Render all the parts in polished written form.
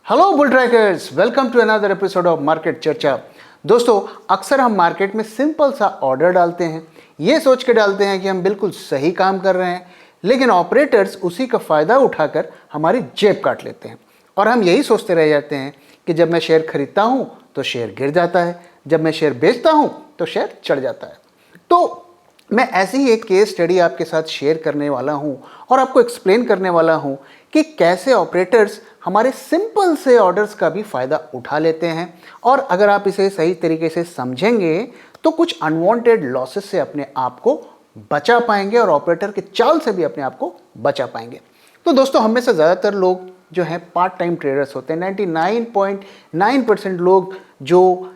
Hello bull trackers, welcome to another episode of market चर्चा। दोस्तों, अक्सर हम मार्केट में सिंपल सा ऑर्डर डालते हैं, ये सोच के डालते हैं कि हम बिल्कुल सही काम कर रहे हैं, लेकिन ऑपरेटर्स उसी का फ़ायदा उठाकर हमारी जेब काट लेते हैं और हम यही सोचते रह जाते हैं कि जब मैं शेयर खरीदता हूँ तो शेयर गिर जाता है, जब मैं शेयर बेचता हूँ तो शेयर चढ़ जाता है। तो मैं ऐसी ही एक केस स्टडी आपके साथ शेयर करने वाला हूँ और आपको एक्सप्लेन करने वाला हूँ कि कैसे ऑपरेटर्स हमारे सिंपल से ऑर्डर्स का भी फ़ायदा उठा लेते हैं और अगर आप इसे सही तरीके से समझेंगे तो कुछ अनवांटेड लॉसेस से अपने आप को बचा पाएंगे और ऑपरेटर के चाल से भी अपने आप को बचा पाएंगे। तो दोस्तों, हम में से ज़्यादातर लोग जो हैं पार्ट टाइम ट्रेडर्स होते हैं। 99.9% लोग जो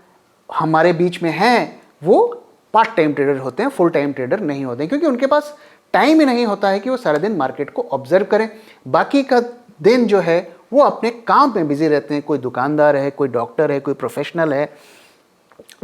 हमारे बीच में हैं वो पार्ट टाइम ट्रेडर होते हैं, फुल टाइम ट्रेडर नहीं होते हैं, क्योंकि उनके पास टाइम ही नहीं होता है कि वो सारा दिन मार्केट को ऑब्जर्व करें। बाकी का दिन जो है वो अपने काम में बिजी रहते हैं। कोई दुकानदार है, कोई डॉक्टर है, कोई प्रोफेशनल है,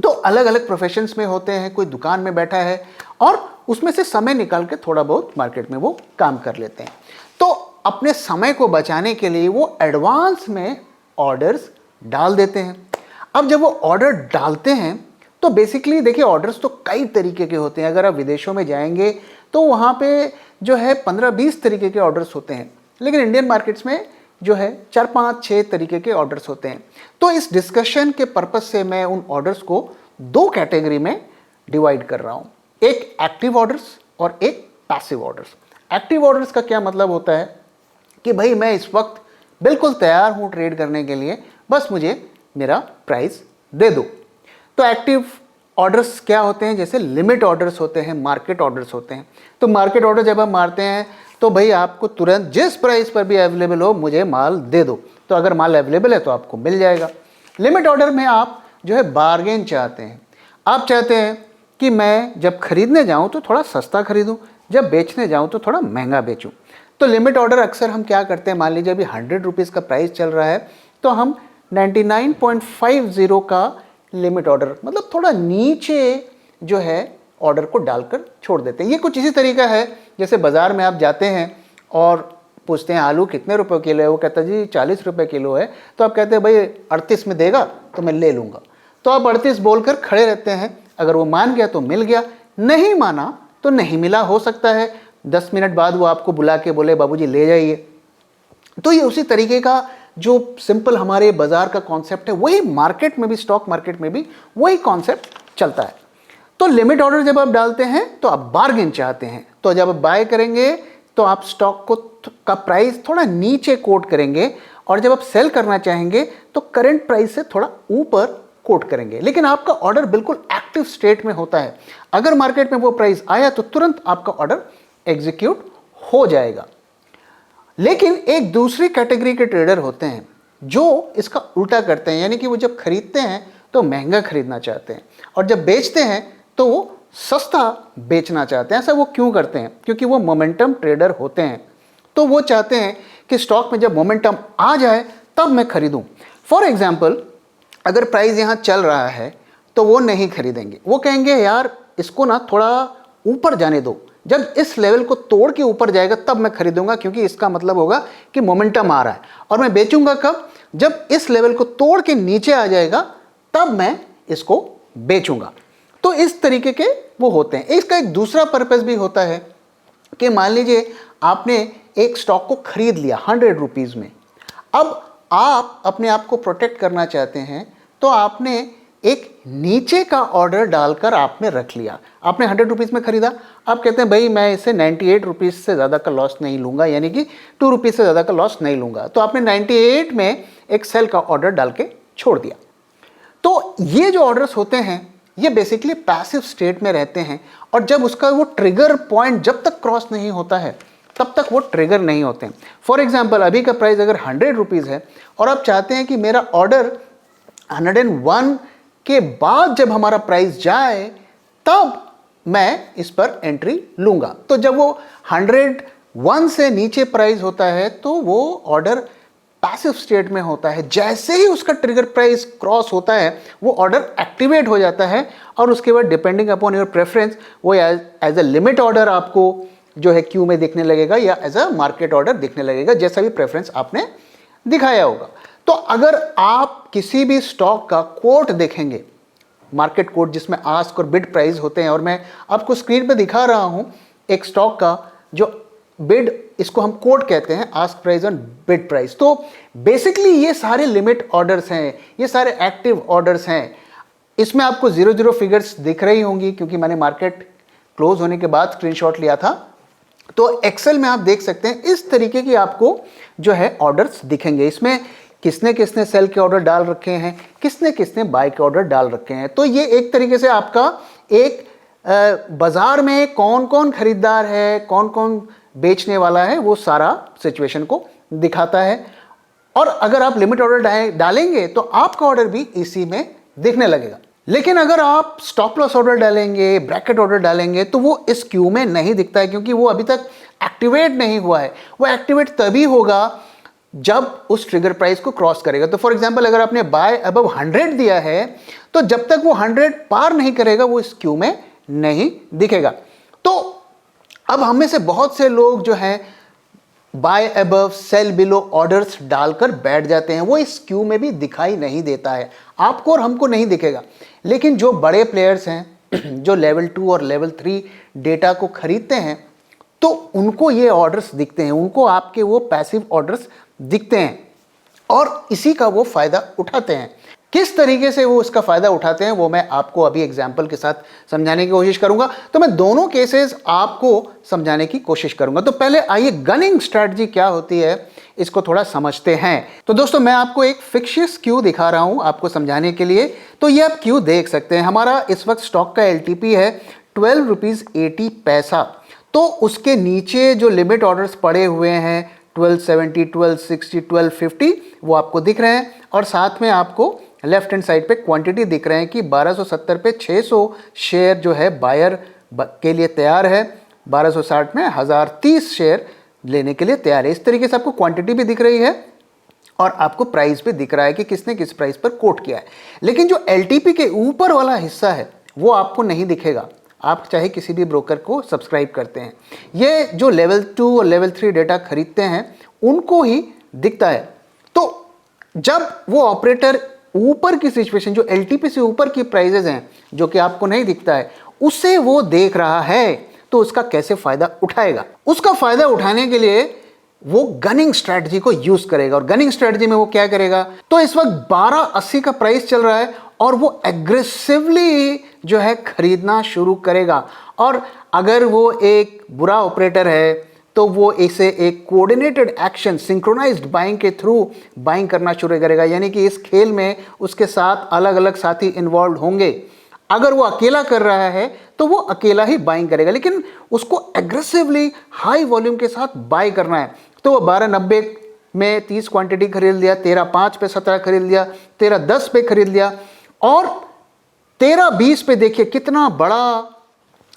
तो अलग अलग प्रोफेशंस में होते हैं। कोई दुकान में बैठा है और उसमें से समय निकाल के थोड़ा बहुत मार्केट में वो काम कर लेते हैं। तो अपने समय को बचाने के लिए वो एडवांस में ऑर्डर्स डाल देते हैं। अब जब वो ऑर्डर डालते हैं तो बेसिकली देखिए, ऑर्डर्स तो कई तरीके के होते हैं। अगर आप विदेशों में जाएंगे तो वहाँ पे जो है 15-20 तरीके के ऑर्डर्स होते हैं, लेकिन इंडियन मार्केट्स में जो है 4-5-6 तरीके के ऑर्डर्स होते हैं। तो इस डिस्कशन के पर्पस से मैं उन ऑर्डर्स को दो कैटेगरी में डिवाइड कर रहा हूँ, एक एक्टिव ऑर्डर्स और एक पैसिव ऑर्डर्स। एक्टिव ऑर्डर्स का क्या मतलब होता है कि भाई मैं इस वक्त बिल्कुल तैयार हूँ ट्रेड करने के लिए, बस मुझे मेरा प्राइस दे दो। तो एक्टिव ऑर्डर्स क्या होते हैं? जैसे लिमिट ऑर्डर्स होते हैं, मार्केट ऑर्डर्स होते हैं। तो मार्केट ऑर्डर जब हम मारते हैं तो भाई आपको तुरंत जिस प्राइस पर भी अवेलेबल हो मुझे माल दे दो, तो अगर माल अवेलेबल है तो आपको मिल जाएगा। लिमिट ऑर्डर में आप जो है बार्गेन चाहते हैं। आप चाहते हैं कि मैं जब खरीदने जाऊं तो थोड़ा सस्ता खरीदूं, जब बेचने जाऊं तो थोड़ा महंगा बेचूं। तो लिमिट ऑर्डर अक्सर हम क्या करते हैं, मान लीजिए अभी 100 रुपीज़ का प्राइस चल रहा है तो हम 99.50 का लिमिट ऑर्डर, मतलब थोड़ा नीचे जो है ऑर्डर को डालकर छोड़ देते हैं। ये कुछ इसी तरीका है जैसे बाज़ार में आप जाते हैं और पूछते हैं आलू कितने रुपए किलो है, वो कहता है जी 40 रुपए किलो है। तो आप कहते हैं भाई 38 में देगा तो मैं ले लूँगा। तो आप 38 बोलकर खड़े रहते हैं। अगर वो मान गया तो मिल गया, नहीं माना तो नहीं मिला। हो सकता है 10 मिनट बाद वो आपको बुला के बोले बाबूजी ले जाइए। तो ये उसी तरीके का जो सिंपल हमारे बाजार का कॉन्सेप्ट है, वही मार्केट में भी, स्टॉक मार्केट में भी वही कॉन्सेप्ट चलता है। तो लिमिट ऑर्डर जब आप डालते हैं तो आप बार्गेन चाहते हैं, तो जब आप बाय करेंगे तो आप स्टॉक को का प्राइस थोड़ा नीचे कोट करेंगे और जब आप सेल करना चाहेंगे तो करंट प्राइस से थोड़ा ऊपर कोट करेंगे। लेकिन आपका ऑर्डर बिल्कुल एक्टिव स्टेट में होता है। अगर मार्केट में वो प्राइस आया तो तुरंत आपका ऑर्डर एग्जीक्यूट हो जाएगा। लेकिन एक दूसरी कैटेगरी के ट्रेडर होते हैं जो इसका उल्टा करते हैं, यानी कि वो जब खरीदते हैं तो महंगा खरीदना चाहते हैं और जब बेचते हैं तो वो सस्ता बेचना चाहते हैं। ऐसा वो क्यों करते हैं? क्योंकि वो मोमेंटम ट्रेडर होते हैं। तो वो चाहते हैं कि स्टॉक में जब मोमेंटम आ जाए तब मैं खरीदूं। फॉर एग्जांपल, अगर प्राइस यहाँ चल रहा है तो वो नहीं खरीदेंगे। वो कहेंगे यार इसको ना थोड़ा ऊपर जाने दो, जब इस लेवल को तोड़ के ऊपर जाएगा तब मैं खरीदूंगा, क्योंकि इसका मतलब होगा कि मोमेंटम आ रहा है। और मैं बेचूंगा कब? जब इस लेवल को तोड़ के नीचे आ जाएगा तब मैं इसको बेचूंगा। तो इस तरीके के वो होते हैं। इसका एक दूसरा पर्पस भी होता है कि मान लीजिए आपने एक स्टॉक को खरीद लिया 100 रुपीज़ में। अब आप अपने आप को प्रोटेक्ट करना चाहते हैं तो आपने एक नीचे का ऑर्डर डालकर आपने रख लिया। आपने 100 रुपीज़ में खरीदा, आप कहते हैं भाई मैं इसे 98 रुपीज़ से ज़्यादा का लॉस नहीं लूँगा, यानी कि 2 रुपीज़ से ज़्यादा का लॉस नहीं लूँगा। तो आपने 98 में एक सेल का ऑर्डर डाल के छोड़ दिया। तो ये जो ऑर्डर्स होते हैं ये बेसिकली पैसिव स्टेट में रहते हैं और जब उसका वो ट्रिगर पॉइंट जब तक क्रॉस नहीं होता है तब तक वो ट्रिगर नहीं होते हैं। फॉर एग्जांपल, अभी का प्राइस अगर 100 रुपीज़ है और आप चाहते हैं कि मेरा ऑर्डर 101 के बाद जब हमारा प्राइस जाए तब मैं इस पर एंट्री लूँगा। तो जब वो 101 से नीचे प्राइस होता है तो वो ऑर्डर पैसिव स्टेट में होता है। जैसे ही उसका ट्रिगर प्राइस क्रॉस होता है वो ऑर्डर एक्टिवेट हो जाता है और उसके बाद डिपेंडिंग अपॉन योर प्रेफरेंस वो एज अ लिमिट ऑर्डर आपको जो है क्यू में दिखने लगेगा या एज अ मार्केट ऑर्डर दिखने लगेगा, जैसा भी प्रेफरेंस आपने दिखाया होगा। तो अगर आप किसी भी स्टॉक का कोट देखेंगे, मार्केट कोट जिसमें आस्क और बिड प्राइस होते हैं, और मैं आपको स्क्रीन पे दिखा रहा हूं एक स्टॉक का जो बिड, इसको हम कोट कहते हैं, आस्क प्राइस और बिड प्राइस। तो बेसिकली ये सारे लिमिट ऑर्डर्स हैं, ये सारे एक्टिव ऑर्डर्स हैं। इसमें आपको 00 फिगर्स दिख रही होंगी क्योंकि मैंने मार्केट क्लोज होने के बाद स्क्रीनशॉट लिया था। तो एक्सेल में आप देख सकते हैं इस तरीके की आपको जो है ऑर्डर्स दिखेंगे। इसमें किसने किसने सेल के ऑर्डर डाल रखे हैं, किसने किसने बाय के ऑर्डर डाल रखे हैं। तो ये एक तरीके से आपका एक बाजार में कौन कौन खरीदार है, कौन कौन बेचने वाला है, वो सारा सिचुएशन को दिखाता है। और अगर आप लिमिट ऑर्डर डालेंगे तो आपका ऑर्डर भी इसी में दिखने लगेगा। लेकिन अगर आप स्टॉप लॉस ऑर्डर डालेंगे, ब्रैकेट ऑर्डर डालेंगे, तो वो इस क्यू में नहीं दिखता है क्योंकि वो अभी तक एक्टिवेट नहीं हुआ है। वो एक्टिवेट तभी होगा जब उस ट्रिगर प्राइस को क्रॉस करेगा। तो फॉर एग्जांपल अगर आपने बाय अबव 100 दिया है तो जब तक वो 100 पार नहीं करेगा वो इस क्यू में नहीं दिखेगा। तो अब हम में से बहुत से लोग जो हैं buy above sell below orders डालकर बैठ जाते हैं, वो इस क्यू में भी दिखाई नहीं देता है, आपको और हमको नहीं दिखेगा। लेकिन जो बड़े प्लेयर्स हैं जो लेवल 2 और लेवल 3 डेटा को खरीदते हैं तो उनको ये ऑर्डर्स दिखते हैं, उनको आपके वो पैसिव ऑर्डर्स दिखते हैं और इसी का वो फायदा उठाते हैं। किस तरीके से वो इसका फायदा उठाते हैं वो मैं आपको अभी एग्जाम्पल के साथ समझाने की कोशिश करूंगा। तो मैं दोनों केसेस आपको समझाने की कोशिश करूंगा। तो पहले आइए गनिंग स्ट्रैटेजी क्या होती है इसको थोड़ा समझते हैं। तो दोस्तों मैं आपको एक फिक्शियस क्यू दिखा रहा हूं आपको समझाने के लिए। तो ये आप क्यू देख सकते हैं, हमारा इस वक्त स्टॉक का LTP है 12 रुपीज़ 80 पैसा। तो उसके नीचे जो लिमिट ऑर्डर्स पड़े हुए हैं 1270, 1260, 1250 वो आपको दिख रहे हैं और साथ में आपको लेफ्ट हैंड साइड पे क्वांटिटी दिख रहे हैं कि 1270 पे 600 शेयर जो है बायर के लिए तैयार है, 1260 में 1030 शेयर लेने के लिए तैयार है। इस तरीके से आपको क्वांटिटी भी दिख रही है और आपको प्राइस भी दिख रहा है कि किसने किस प्राइस पर कोट किया है। लेकिन जो LTP के ऊपर वाला हिस्सा है वो आपको नहीं दिखेगा, आप चाहे किसी भी ब्रोकर को सब्सक्राइब करते हैं। ये जो लेवल 2 और लेवल 3 डेटा खरीदते हैं उनको ही दिखता है। तो जब वो ऑपरेटर ऊपर की सिचुएशन जो LTP से ऊपर की प्राइजेज हैं जो कि आपको नहीं दिखता है उसे वो देख रहा है तो उसका कैसे फायदा उठाएगा। उसका फायदा उठाने के लिए वो गनिंग स्ट्रैटेजी को यूज करेगा। और गनिंग स्ट्रैटेजी में वो क्या करेगा, तो इस वक्त 1280 का प्राइस चल रहा है और वो एग्रेसिवली जो है खरीदना शुरू करेगा। और अगर वो एक बुरा ऑपरेटर है तो वो इसे एक कोऑर्डिनेटेड एक्शन सिंक्रोनाइज्ड बाइंग के थ्रू बाइंग करना शुरू करेगा, यानी कि इस खेल में उसके साथ अलग अलग साथी इन्वॉल्व होंगे। अगर वो अकेला कर रहा है तो वो अकेला ही बाइंग करेगा, लेकिन उसको एग्रेसिवली हाई वॉल्यूम के साथ बाय करना है। तो वो 1290 में 30 क्वांटिटी खरीद लिया, 13.5 पे 17 खरीद लिया, 13.10 पे खरीद लिया और 13.20 पे देखिए कितना बड़ा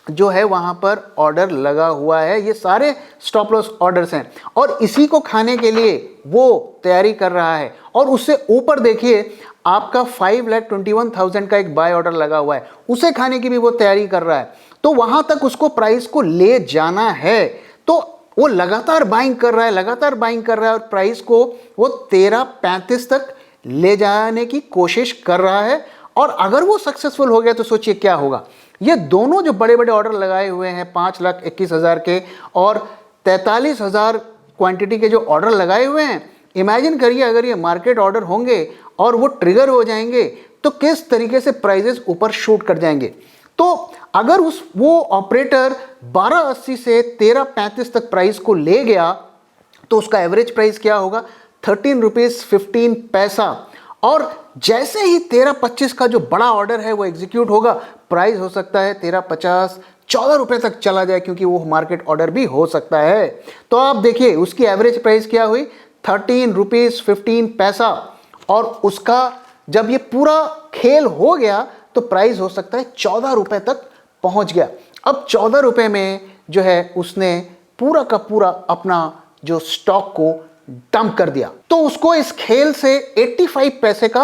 जो है वहां पर ऑर्डर लगा हुआ है। ये सारे स्टॉप लॉस ऑर्डर्स हैं और इसी को खाने के लिए वो तैयारी कर रहा है। और उससे ऊपर देखिए आपका 5,21,000 का एक बाय ऑर्डर लगा हुआ है, उसे खाने की भी वो तैयारी कर रहा है। तो वहां तक उसको प्राइस को ले जाना है, तो वो लगातार बाइंग कर रहा है, लगातार बाइंग कर रहा है और प्राइस को वो 13.35 तक ले जाने की कोशिश कर रहा है। और अगर वो सक्सेसफुल हो गया तो सोचिए क्या होगा। ये दोनों जो बड़े बड़े ऑर्डर लगाए हुए हैं 5,21,000 के और 43,000 क्वांटिटी के जो ऑर्डर लगाए हुए हैं, इमेजिन करिए अगर ये मार्केट ऑर्डर होंगे और वो ट्रिगर हो जाएंगे तो किस तरीके से प्राइजेस ऊपर शूट कर जाएंगे। तो अगर वो ऑपरेटर 1280 से 1335 तक प्राइस को ले गया तो उसका एवरेज प्राइस क्या होगा, 13 रुपीज़ 15 पैसा। और जैसे ही 13.25 का जो बड़ा ऑर्डर है वो एग्जीक्यूट होगा, प्राइस हो सकता है 13.50 14 रुपए तक चला जाए, क्योंकि वो मार्केट ऑर्डर भी हो सकता है। तो आप देखिए उसकी एवरेज प्राइस क्या हुई, 13 रुपीज़ 15 पैसा। और उसका जब ये पूरा खेल हो गया तो प्राइस हो सकता है 14 रुपए तक पहुंच गया। अब 14 रुपए में जो है उसने पूरा का पूरा अपना जो स्टॉक को डंप कर दिया, तो उसको इस खेल से 85 पैसे का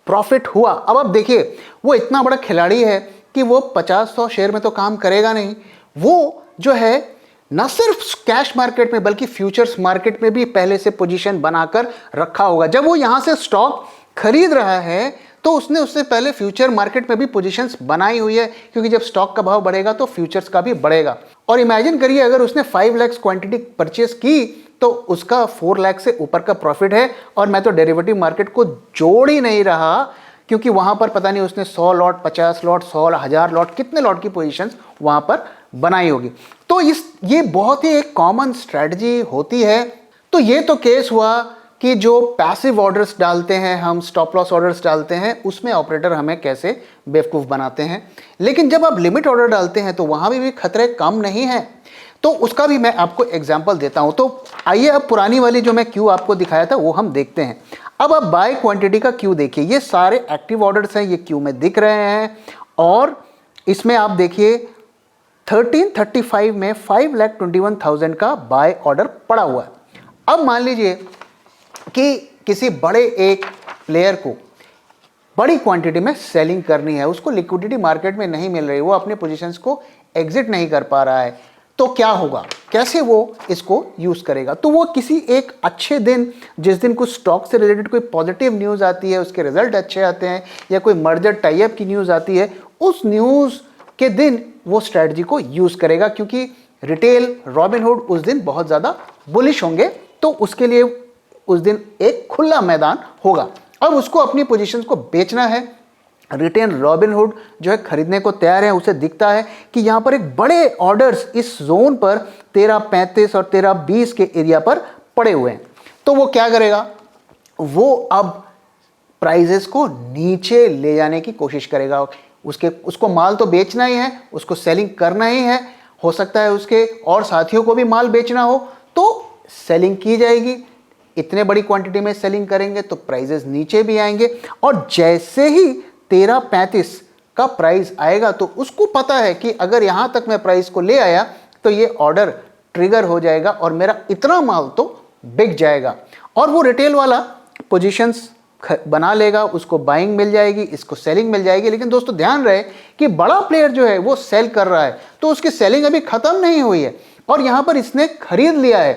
प्रॉफिट हुआ। अब आप देखिए वो इतना बड़ा खिलाड़ी है कि वो 50-100 शेयर में तो काम करेगा नहीं, वो जो है ना सिर्फ कैश मार्केट में बल्कि फ्यूचर्स मार्केट में भी पहले से पोजीशन बनाकर रखा होगा। जब वो यहां से स्टॉक खरीद रहा है तो उसने उससे पहले फ्यूचर मार्केट में भी पोजीशंस बनाई हुई है, क्योंकि जब स्टॉक का भाव बढ़ेगा तो फ्यूचर्स का भी बढ़ेगा। और इमेजिन करिए अगर उसने 5 लाख क्वांटिटी परचेस की तो उसका 4 लाख से ऊपर का प्रॉफिट है। और मैं तो डेरिवेटिव मार्केट को जोड़ ही नहीं रहा, क्योंकि वहां पर पता नहीं उसने 100 लॉट, 50 लॉट, 100,000 लॉट, कितने लॉट की पोजीशंस वहां पर बनाई होगी। तो ये बहुत ही एक कॉमन स्ट्रेटजी होती है। तो ये तो केस हुआ कि जो पैसिव ऑर्डर्स डालते हैं, हम स्टॉप लॉस ऑर्डर्स डालते हैं, उसमें ऑपरेटर हमें कैसे बेवकूफ़ बनाते हैं। लेकिन जब आप लिमिट ऑर्डर डालते हैं तो वहाँ भी खतरे कम नहीं हैं। तो उसका भी मैं आपको एग्जांपल देता हूँ। तो आइए अब पुरानी वाली जो मैं क्यू आपको दिखाया था वो हम देखते हैं। अब आप बाय क्वांटिटी का क्यू देखिए, ये सारे एक्टिव ऑर्डर्स हैं, ये क्यू में दिख रहे हैं। और इसमें आप देखिए 1335 में 5,21,000 का बाय ऑर्डर पड़ा हुआ है। अब मान लीजिए कि किसी बड़े एक प्लेयर को बड़ी क्वांटिटी में सेलिंग करनी है, उसको लिक्विडिटी मार्केट में नहीं मिल रही, वो अपने पोजीशंस को एग्जिट नहीं कर पा रहा है, तो क्या होगा, कैसे वो इसको यूज करेगा। तो वो किसी एक अच्छे दिन, जिस दिन कुछ स्टॉक से रिलेटेड कोई पॉजिटिव न्यूज आती है, उसके रिजल्ट अच्छे आते हैं, या कोई मर्जर टाइप की न्यूज आती है, उस न्यूज के दिन वो स्ट्रेटजी को यूज करेगा, क्योंकि रिटेल रॉबिनहुड उस दिन बहुत ज्यादा बुलिश होंगे। तो उसके लिए उस दिन एक खुला मैदान होगा। अब उसको अपनी पोजीशंस को बेचना है। रिटेल रॉबिनहुड जो है खरीदने को तैयार है। उसे दिखता है कि यहाँ पर एक बड़े ऑर्डर्स इस जोन पर 1335 और 1320 के एरिया पर पड़े हुए हैं। तो वो क्या करेगा, वो अब प्राइजेस को नीचे ले जाने की कोशिश करेगा। उसको माल तो बेचना ही है, उसको सेलिंग करना ही है। हो सकता है उसके और साथियों को भी माल बेचना हो, तो सेलिंग की जाएगी। इतने बड़ी क्वांटिटी में सेलिंग करेंगे तो प्राइजेस नीचे भी आएंगे। और जैसे ही 1335 का प्राइस आएगा तो उसको पता है कि अगर यहां तक मैं प्राइस को ले आया तो ये ऑर्डर ट्रिगर हो जाएगा और मेरा इतना माल तो बिक जाएगा। और वो रिटेल वाला पोजीशंस बना लेगा, उसको बाइंग मिल जाएगी, इसको सेलिंग मिल जाएगी। लेकिन दोस्तों ध्यान रहे कि बड़ा प्लेयर जो है वो सेल कर रहा है, तो उसकी सेलिंग अभी खत्म नहीं हुई है और यहां पर इसने खरीद लिया है,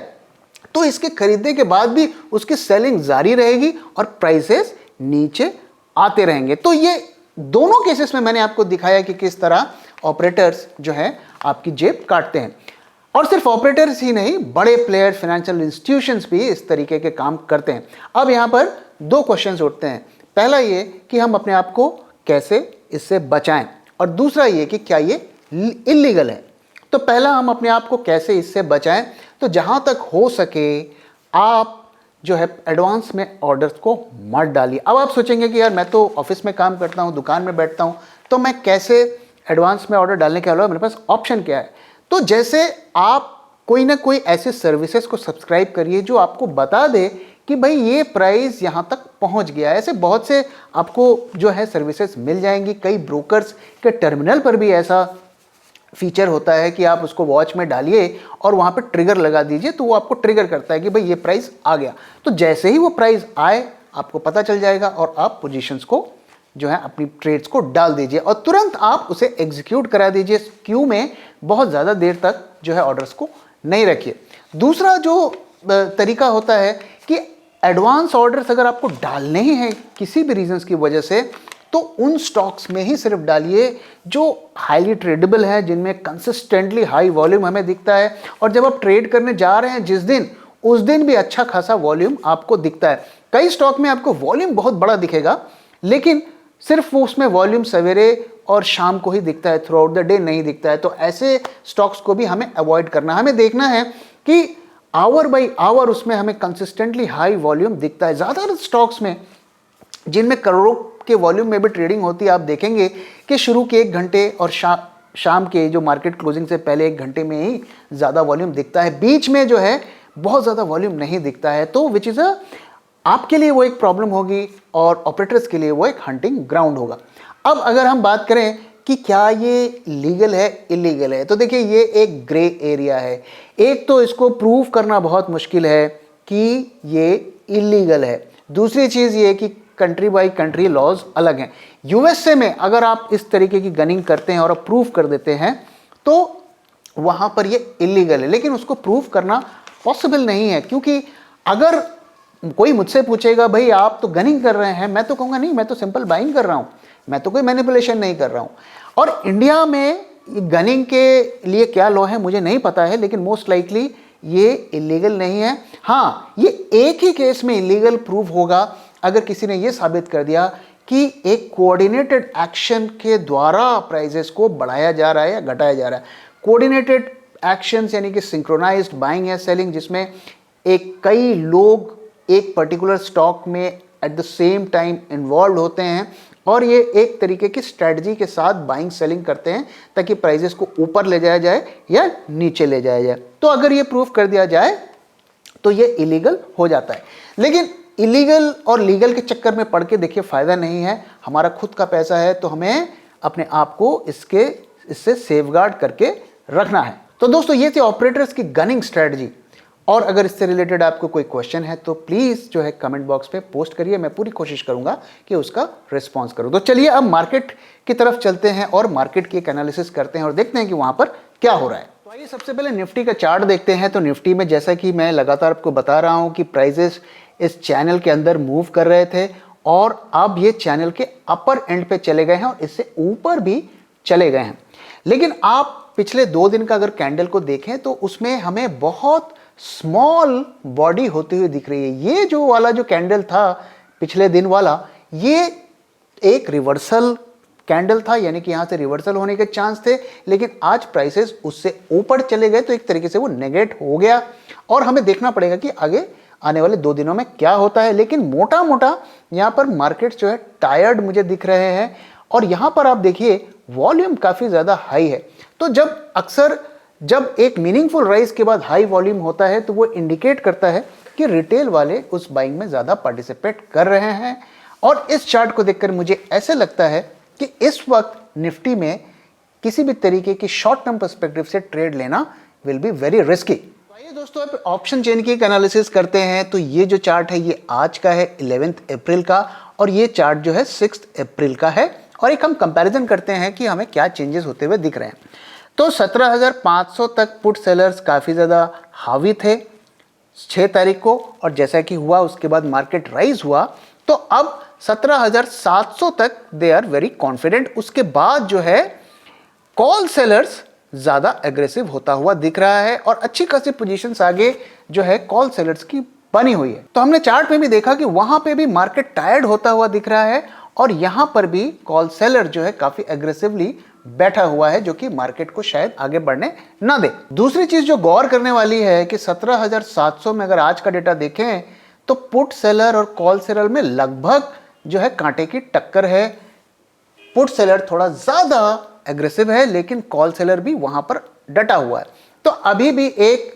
तो इसके खरीदने के बाद भी उसकी सेलिंग जारी रहेगी और प्राइसेस नीचे आते रहेंगे। तो ये दोनों केसेस में मैंने आपको दिखाया कि किस तरह ऑपरेटर्स जो है आपकी जेब काटते हैं। और सिर्फ ऑपरेटर्स ही नहीं, बड़े प्लेयर, फाइनेंशियल इंस्टीट्यूशंस भी इस तरीके के काम करते हैं। अब यहां पर दो क्वेश्चंस उठते हैं। पहला ये कि हम अपने आप को कैसे इससे बचाएं, और दूसरा ये कि क्या ये इलीगल है। तो पहला, हम अपने आप को कैसे इससे बचाएं, तो जहां तक हो सके आप जो है एडवांस में ऑर्डर्स को मत डालिए। अब आप सोचेंगे कि यार मैं तो ऑफिस में काम करता हूं, दुकान में बैठता हूं, तो मैं कैसे एडवांस में ऑर्डर डालने के अलावा मेरे पास ऑप्शन क्या है। तो जैसे आप कोई ना कोई ऐसे सर्विसेज को सब्सक्राइब करिए जो आपको बता दे कि भाई ये प्राइस यहाँ तक पहुँच गया है। ऐसे बहुत से आपको जो है सर्विसेज मिल जाएंगी। कई ब्रोकर्स के टर्मिनल पर भी ऐसा फीचर होता है कि आप उसको वॉच में डालिए और वहाँ पे ट्रिगर लगा दीजिए, तो वो आपको ट्रिगर करता है कि भाई ये प्राइस आ गया। तो जैसे ही वो प्राइस आए आपको पता चल जाएगा और आप पोजीशंस को जो है अपनी ट्रेड्स को डाल दीजिए और तुरंत आप उसे एग्जीक्यूट करा दीजिए। क्यू में बहुत ज़्यादा देर तक जो है ऑर्डर्स को नहीं रखिए। दूसरा जो तरीका होता है कि एडवांस ऑर्डर्स अगर आपको डालने ही हैं किसी भी रीजंस की वजह से, तो उन स्टॉक्स में ही सिर्फ डालिए जो हाईली ट्रेडेबल है, जिनमें कंसिस्टेंटली हाई वॉल्यूम हमें दिखता है। और जब आप ट्रेड करने जा रहे हैं जिस दिन, उस दिन भी अच्छा खासा वॉल्यूम आपको दिखता है। कई स्टॉक में आपको वॉल्यूम बहुत बड़ा दिखेगा, लेकिन सिर्फ वो उसमें वॉल्यूम सवेरे और शाम को ही दिखता है, थ्रू आउट द डे नहीं दिखता है। तो ऐसे स्टॉक्स को भी हमें अवॉइड करना। हमें देखना है कि आवर बाई आवर उसमें हमें कंसिस्टेंटली हाई वॉल्यूम दिखता है। ज़्यादातर स्टॉक्स में जिनमें करोड़ों के वॉल्यूम में भी ट्रेडिंग होती है, आप देखेंगे कि शुरू के 1 घंटे और शाम के जो मार्केट क्लोजिंग से पहले 1 घंटे में ही ज़्यादा वॉल्यूम दिखता है। बीच में जो है बहुत ज़्यादा वॉल्यूम नहीं दिखता है। तो विच इज़ आपके लिए वो एक प्रॉब्लम होगी और ऑपरेटर्स के लिए वो एक हंटिंग ग्राउंड होगा। अब अगर हम बात करें कि क्या ये लीगल है इलीगल है, तो देखिए ये एक ग्रे एरिया है। एक तो इसको प्रूव करना बहुत मुश्किल है कि ये इलीगल है। दूसरी चीज़ ये कि कंट्री बाई कंट्री लॉज अलग हैं। यूएसए में अगर आप इस तरीके की गनिंग करते हैं और प्रूव कर देते हैं तो वहाँ पर ये इलीगल है, लेकिन उसको प्रूव करना पॉसिबल नहीं है। क्योंकि अगर कोई मुझसे पूछेगा भाई आप तो गनिंग कर रहे हैं, मैं तो कहूँगा नहीं, मैं तो सिंपल बाइंग कर रहा हूँ, मैं तो कोई मैनिपुलेशन नहीं कर रहा हूँ। और इंडिया में गनिंग के लिए क्या लॉ है मुझे नहीं पता है, लेकिन मोस्ट लाइकली ये इलीगल नहीं है। हाँ, ये एक ही केस में इलीगल प्रूव होगा अगर किसी ने ये साबित कर दिया कि एक कोऑर्डिनेटेड एक्शन के द्वारा प्राइजेस को बढ़ाया जा रहा है या घटाया जा रहा है। कोऑर्डिनेटेड एक्शंस यानी कि सिंक्रोनाइज्ड बाइंग या सेलिंग, जिसमें कई लोग एक पर्टिकुलर स्टॉक में at the same time involve होते हैं और ये एक तरीके की स्ट्रेटजी के साथ बाइंग सेलिंग करते हैं ताकि प्राइजेस को ऊपर ले जाया जाए या नीचे ले जाया जाए। तो अगर ये प्रूफ कर दिया जाए तो ये इलीगल हो जाता है। लेकिन इलीगल और लीगल के चक्कर में पड़ के देखिए फ़ायदा नहीं है। हमारा खुद का पैसा है तो हमें अपने आप को इससे सेफगार्ड करके रखना है। तो दोस्तों ये थी ऑपरेटर्स की गनिंग स्ट्रेटजी। और अगर इससे रिलेटेड आपको कोई क्वेश्चन है तो प्लीज़ जो है कमेंट बॉक्स पे पोस्ट करिए, मैं पूरी कोशिश करूंगा कि उसका रिस्पॉन्स करूं। तो चलिए अब मार्केट की तरफ चलते हैं और मार्केट की एक एनालिसिस करते हैं और देखते हैं कि वहां पर क्या हो रहा है। तो आइए सबसे पहले निफ्टी का चार्ट देखते हैं। तो निफ्टी में जैसा कि मैं लगातार आपको बता रहा हूं कि प्राइजेस इस चैनल के अंदर मूव कर रहे थे और अब ये चैनल के अपर एंड पे चले गए हैं और इससे ऊपर भी चले गए हैं। लेकिन आप पिछले 2 दिन का अगर कैंडल को देखें तो उसमें हमें बहुत स्मॉल बॉडी होती हुई दिख रही है। ये जो वाला जो कैंडल था पिछले दिन वाला, ये एक रिवर्सल कैंडल था, यानी कि यहां से रिवर्सल होने के चांस थे, लेकिन आज प्राइसेस उससे ऊपर चले गए तो एक तरीके से वो नेगेट हो गया और हमें देखना पड़ेगा कि आगे आने वाले 2 दिनों में क्या होता है। लेकिन मोटा मोटा यहां पर मार्केट जो है टायर्ड मुझे दिख रहे हैं और यहां पर आप देखिए वॉल्यूम काफी ज्यादा हाई है। तो जब एक मीनिंगफुल राइज के बाद हाई वॉल्यूम होता है तो वो इंडिकेट करता है कि रिटेल वाले उस बाइंग में ज़्यादा पार्टिसिपेट कर रहे हैं। और इस चार्ट को देखकर मुझे ऐसे लगता है कि इस वक्त निफ्टी में किसी भी तरीके की शॉर्ट टर्म पर्सपेक्टिव से ट्रेड लेना विल बी वेरी रिस्की। आइए दोस्तों अब ऑप्शन चेन की एक एनालिसिस करते हैं। तो ये जो चार्ट है ये आज का है 11 अप्रैल का और ये चार्ट जो है 6 अप्रैल का है और एक हम कंपैरिजन करते हैं कि हमें क्या चेंजेस होते हुए दिख रहे हैं। तो 17,500 तक पुट सेलर्स काफ़ी ज़्यादा हावी थे 6 तारीख को और जैसा कि हुआ उसके बाद मार्केट राइज हुआ तो अब 17,700 तक दे आर वेरी कॉन्फिडेंट। उसके बाद जो है कॉल सेलर्स ज़्यादा एग्रेसिव होता हुआ दिख रहा है और अच्छी खासी पोजीशंस आगे जो है कॉल सेलर्स की बनी हुई है। तो हमने चार्ट में भी देखा कि वहां पे भी मार्केट टायर्ड होता हुआ दिख रहा है और यहां पर भी कॉल सेलर जो है काफ़ी एग्रेसिवली बैठा हुआ है जो कि मार्केट को शायद आगे बढ़ने ना दे। दूसरी चीज जो गौर करने वाली है कि 17,700 में अगर आज का डेटा देखें तो पुट सेलर और कॉल सेलर में लगभग जो है कांटे की टक्कर है। पुट सेलर थोड़ा ज्यादा एग्रेसिव है लेकिन कॉल सेलर भी वहां पर डटा हुआ है। तो अभी भी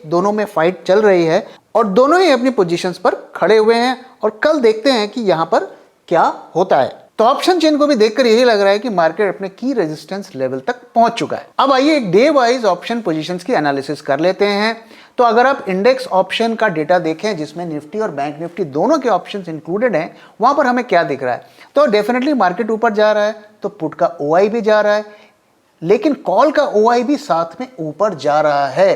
दोनों में फाइट चल रही है और दोनों ही अपनी पोजीशंस पर खड़े हुए हैं और कल देखते हैं कि यहां पर क्या होता है। तो ऑप्शन चेन को भी देखकर यही लग रहा है कि मार्केट अपने की रेजिस्टेंस लेवल तक पहुंच चुका है। अब आइए एक डे वाइज ऑप्शन पोजीशंस की एनालिसिस कर लेते हैं। तो अगर आप इंडेक्स ऑप्शन का डेटा देखें जिसमें निफ्टी और बैंक निफ्टी दोनों के ऑप्शंस इंक्लूडेड हैं, वहां पर हमें क्या दिख रहा है। तो डेफिनेटली मार्केट ऊपर जा रहा है तो पुट का ओआई भी जा रहा है लेकिन कॉल का ओआई भी साथ में ऊपर जा रहा है।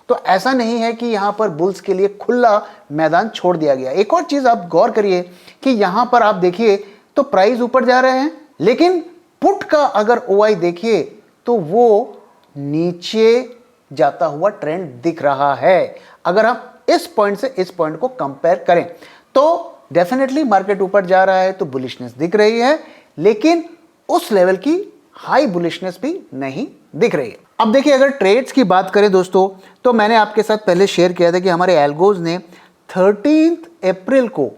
तो ऐसा नहीं है कि यहां पर बुल्स के लिए खुला मैदान छोड़ दिया गया। एक और चीज आप गौर करिए कि यहां पर आप देखिए तो प्राइस ऊपर जा रहे हैं लेकिन पुट का अगर ओआई देखिए तो वो नीचे जाता हुआ ट्रेंड दिख रहा है। अगर हम इस पॉइंट से इस पॉइंट को कंपेयर करें तो डेफिनेटली मार्केट ऊपर जा रहा है तो बुलिशनेस दिख रही है लेकिन उस लेवल की हाई बुलिशनेस भी नहीं दिख रही है। अब देखिए अगर ट्रेड्स की बात करें दोस्तों तो मैंने आपके साथ पहले शेयर किया था कि हमारे एल्गोज ने 13 अप्रैल को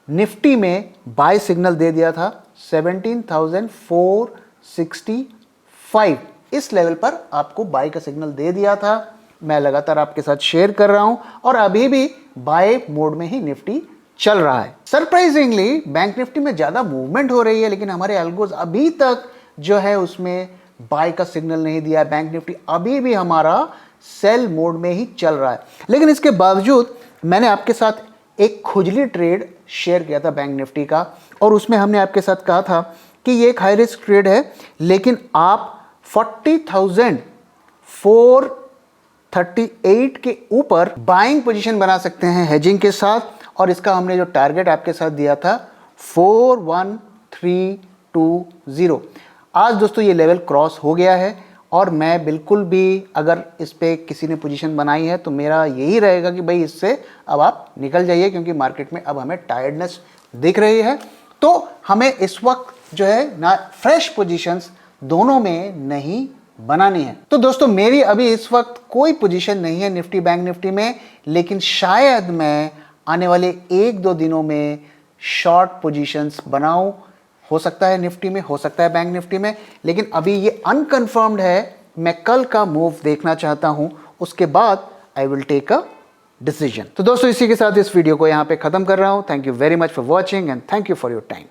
निफ्टी में बाय सिग्नल दे दिया था 17,465 इस लेवल पर आपको बाय का सिग्नल दे दिया था। मैं लगातार आपके साथ शेयर कर रहा हूं और अभी भी बाय मोड में ही निफ्टी चल रहा है। सरप्राइजिंगली बैंक निफ्टी में ज्यादा मूवमेंट हो रही है लेकिन हमारे एल्गोज अभी तक जो है उसमें बाय का सिग्नल नहीं दिया। बैंक निफ्टी अभी भी हमारा सेल मोड में ही चल रहा है लेकिन इसके बावजूद मैंने आपके साथ एक खुजली ट्रेड शेयर किया था बैंक निफ्टी का और उसमें हमने आपके साथ कहा था कि ये एक हाई रिस्क ट्रेड है लेकिन आप 40,4 38 के ऊपर बाइंग पोजीशन बना सकते हैं हेजिंग के साथ। और इसका हमने जो टारगेट आपके साथ दिया था 41320, आज दोस्तों ये लेवल क्रॉस हो गया है। और मैं बिल्कुल भी, अगर इस पे किसी ने पोजीशन बनाई है तो मेरा यही रहेगा कि भाई इससे अब आप निकल जाइए, क्योंकि मार्केट में अब हमें टायर्डनेस दिख रही है। तो हमें इस वक्त जो है ना फ्रेश पोजीशंस दोनों में नहीं बनानी है। तो दोस्तों मेरी अभी इस वक्त कोई पोजीशन नहीं है निफ्टी बैंक निफ्टी में, लेकिन शायद मैं आने वाले 1-2 दिनों में शॉर्ट पोजीशंस बनाऊं। हो सकता है निफ्टी में, हो सकता है बैंक निफ्टी में, लेकिन अभी ये अनकंफर्म्ड है। मैं कल का मूव देखना चाहता हूं, उसके बाद I will take a decision. तो दोस्तों इसी के साथ इस वीडियो को यहां पे खत्म कर रहा हूं। Thank you very much for watching and thank you for your time.